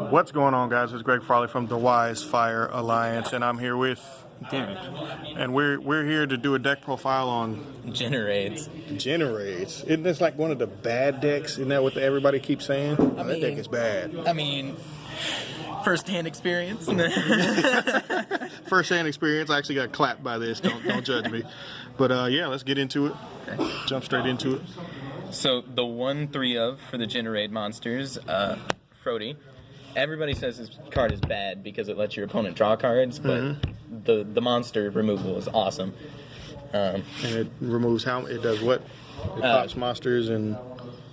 What's going on, guys? It's Greg Farley from the Wise Fire Alliance, and I'm here with Derek. and we're here to do a deck profile on Generaids. Generaids. Isn't this like one of the bad decks? Isn't that what everybody keeps saying? That deck is bad. I mean, first-hand experience. First-hand experience. I actually got clapped by this. Don't judge me. But yeah, let's get into it. Okay. Jump straight into it. So the 1/3 of for the Generaid monsters, Frody. Everybody says his card is bad because it lets your opponent draw cards, but the monster removal is awesome. And it removes how it does what? It pops monsters and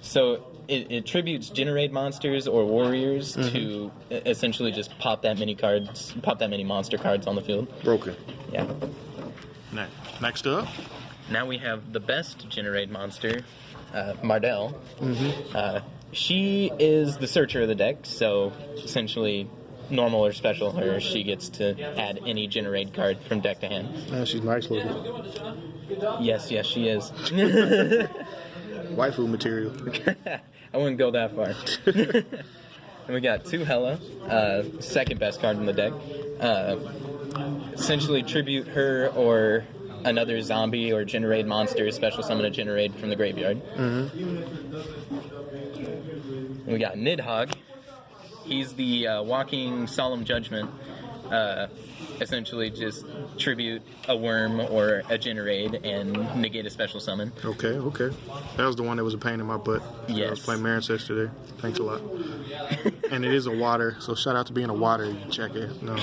so it tributes Generaid monsters or warriors to essentially just pop that many monster cards on the field. broken. Yeah. Next up. Now we have the best Generaid monster, Mardell. She is the searcher of the deck, so essentially normal or special her, she gets to add any Generaid card from deck to hand. She's nice looking. Yes, she is. Waifu material. I wouldn't go that far. And we got two Hela, second best card in the deck. Essentially tribute her or another zombie or Generaid monster, special summon a Generaid from the graveyard. We got Nidhogg. He's the walking solemn judgment. Essentially just tribute a worm or a Generaid and negate a special summon. Okay. That was the one that was a pain in my butt. Yes. I was playing Marin yesterday. Thanks a lot. And it is a water, so shout out to being a water, you check it. No.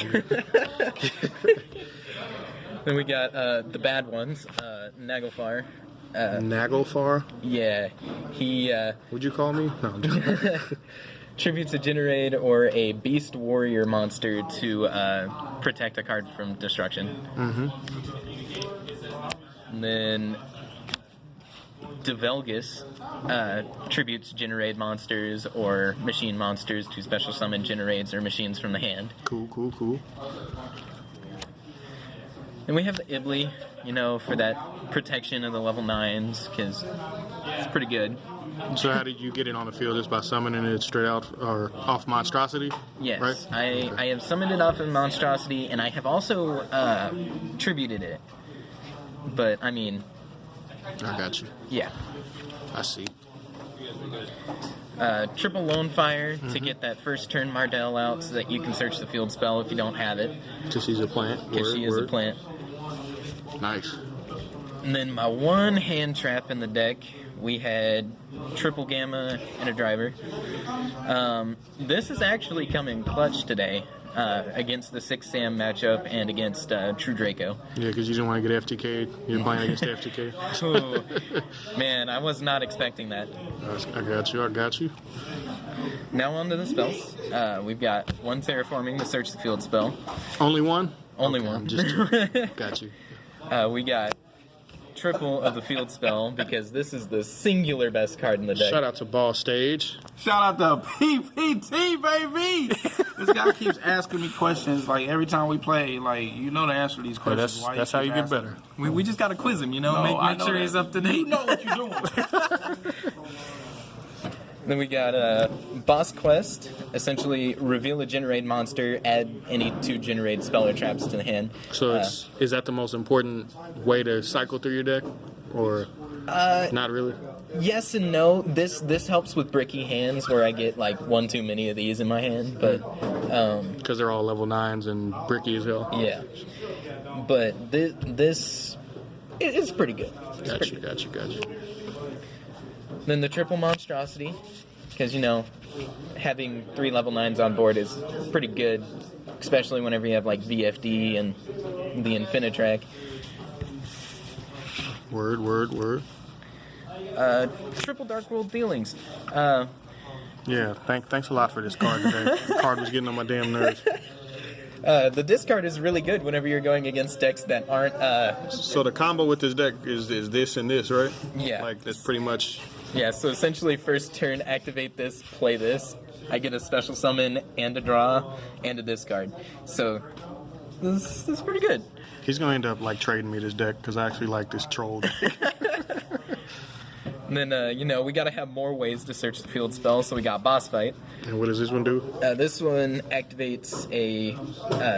Then we got the bad ones, Naglfar. Naglfar? Yeah, he Would you call me? No, I'm joking. tributes a Generaid or a Beast Warrior monster to protect a card from destruction. And then Develgus tributes Generaid monsters or machine monsters to special summon Generaids or machines from the hand. Cool. And we have the Ibli, for that protection of the level 9s, because it's pretty good. So how did you get it on the field? Just by summoning it straight out or off Monstrosity? Yes, right? I have summoned it off of Monstrosity, and I have also tributed it. But, I mean... I got you. Yeah. I see. Triple Lone Fire to get that first turn Mardell out so that you can search the field spell if you don't have it. Because she's a plant. Because she is a plant. Nice. And then my one hand trap in the deck, we had Triple Gamma and a Driver. This is actually coming clutch today against the 6 Sam matchup and against True Draco. Yeah, because you didn't want to get FTK'd. You're playing against FTK. Oh, man, I was not expecting that. I got you. Now on to the spells. We've got one Terraforming, the Search the Field spell. Only one? Only okay, one. I'm just got you. We got triple of the field spell because this is the singular best card in the deck. Shout out to Ball Stage. Shout out to PPT, baby. This guy keeps asking me questions like every time we play. Like, the answer to these questions. That's how you get better. We just gotta quiz him, make sure he's up to date. You know what you're doing. Then we got Boss Quest. Essentially, reveal a Generaid monster, add any 2 Generaid spell or traps to the hand. So is that the most important way to cycle through your deck? Or not really? Yes and no. This helps with bricky hands where I get like one too many of these in my hand, but because they're all level 9s and bricky as hell. Yeah. But this it's pretty good. Got you. Then the triple monstrosity, because having 3 level 9s on board is pretty good, especially whenever you have like VFD and the Infinitrack. Word. Triple Dark World Dealings. Yeah, thanks a lot for this card today. The card was getting on my damn nerves. The discard is really good whenever you're going against decks that aren't... So the combo with this deck is this and this, right? Yeah. Like, that's pretty much... Yeah, so essentially first turn, activate this, play this. I get a special summon and a draw and a discard. So this is pretty good. He's going to end up, trading me this deck because I actually like this troll deck. And then, you know, we got to have more ways to search the field spell, so we got boss fight. And what does this one do? This one activates a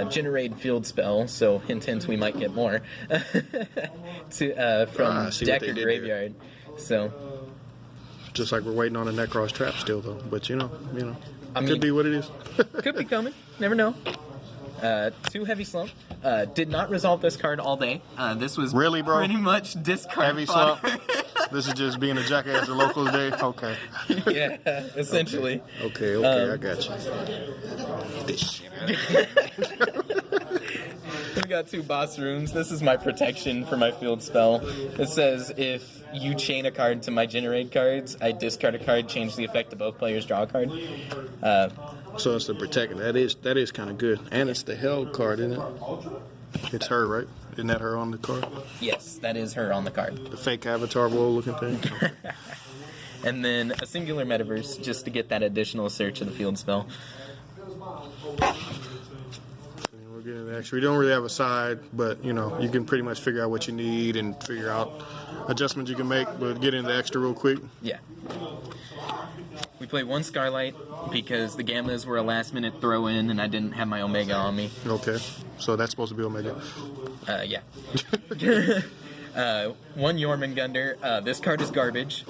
Generaider field spell, so hint hint we might get more from deck or graveyard. So just like we're waiting on a Necros trap still, though. But I mean, could be what it is. Could be coming. Never know. 2 heavy slump. Did not resolve this card all day. This was really, bro? Pretty much discard Heavy fodder. slump. This is just being a jackass the locals day. Okay. Yeah, essentially. Okay, I got you. This shit. We got 2 boss runes. This is my protection for my field spell. It says if you chain a card to my generate cards, I discard a card, change the effect of both players, draw a card. So it's the protecting. That is kind of good, and it's the held card, isn't it? It's her, right? Isn't that her on the card? Yes, that is her on the card. The fake avatar world looking thing. Okay. And then a singular metaverse just to get that additional search of the field spell. We're getting the extra. We don't really have a side, but you can pretty much figure out what you need and figure out adjustments you can make. But get in the extra real quick. Yeah. We play 1 Scarlight because the Gammas were a last-minute throw-in, and I didn't have my Omega on me. Okay, so that's supposed to be Omega. Yeah. 1 Jormungandr. This card is garbage.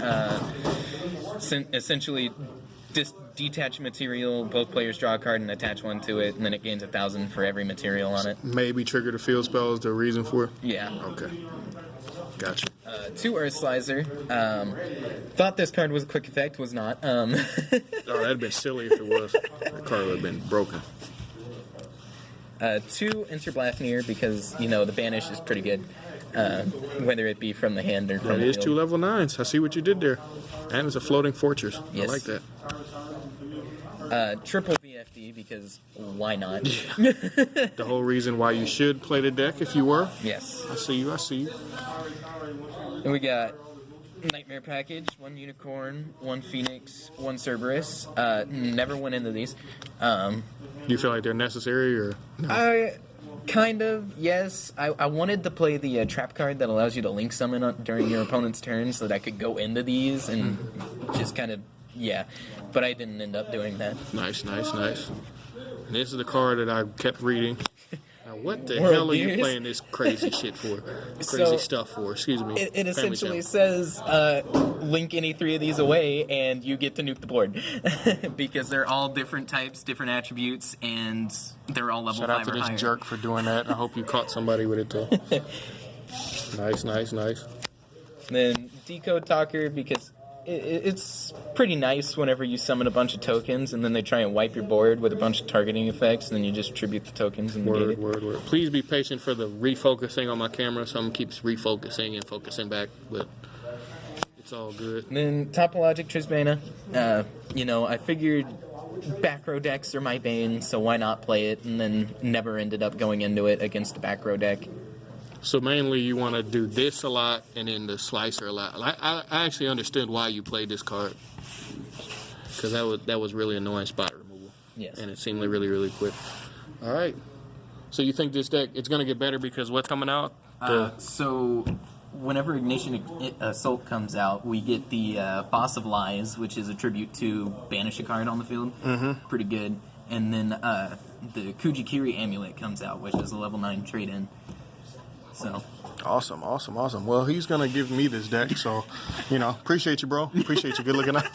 Essentially, detach material, both players draw a card and attach 1 to it, and then it gains 1,000 for every material on it. Maybe trigger the field spell is the reason for it? Yeah. Okay. Gotcha. 2 Earth Slicer. Thought this card was a quick effect, was not. Oh, that'd have been silly if it was. That card would have been broken. 2 Interblafnir because, the banish is pretty good. Whether it be from the hand or from the It is field. 2 level 9s. I see what you did there. And it's a floating fortress. Yes. I like that. Triple VFD because why not? The whole reason why you should play the deck if you were. Yes. I see you. And we got Nightmare Package, 1 Unicorn, 1 Phoenix, 1 Cerberus. Never went into these. Do you feel like they're necessary or no? Kind of, yes. I wanted to play the trap card that allows you to link summon during your opponent's turn so that I could go into these and just kind of, yeah. But I didn't end up doing that. Nice. And this is the card that I kept reading. Now, what the World hell are you Gears? playing this crazy shit for? Stuff for? Excuse me. It Family essentially channel. says link any 3 of these away and you get to nuke the board. Because they're all different types, different attributes, and they're all level Shout 5 out to or this higher. jerk for doing that. I hope you caught somebody with it too. Nice. Then Decode Talker because it's pretty nice whenever you summon a bunch of tokens and then they try and wipe your board with a bunch of targeting effects and then you just tribute the tokens and negate it. Word. Please be patient for the refocusing on my camera. Something keeps refocusing and focusing back, but it's all good. And then Topologic Trisbana. I figured back row decks are my bane, so why not play it? And then never ended up going into it against a back row deck. So mainly you want to do this a lot and then the slicer a lot. I actually understood why you played this card. Because that was really annoying spot removal. Yes. And it seemed really, really quick. All right. So you think this deck, it's going to get better because what's coming out? So whenever Ignition Assault comes out, we get the Boss of Lies, which is a tribute to banish a card on the field. Mm-hmm. Pretty good. And then the Kujikiri Amulet comes out, which is a level 9 trade-in. So Awesome. Well, he's going to give me this deck, so, appreciate you, bro. Appreciate you. Good looking out.